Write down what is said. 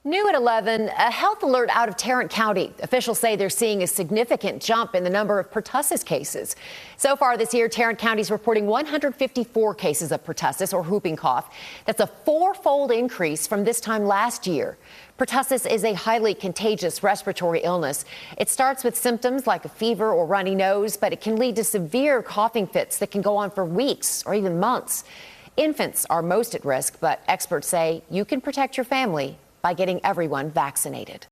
New at 11, a health alert out of Tarrant County. Officials say they're seeing a significant jump in the number of pertussis cases. So far this year, Tarrant County is reporting 154 cases of pertussis or whooping cough. That's a fourfold increase from this time last year. Pertussis is a highly contagious respiratory illness. It starts with symptoms like a fever or runny nose, but it can lead to severe coughing fits that can go on for weeks or even months. Infants are most at risk, but experts say you can protect your family by getting everyone vaccinated.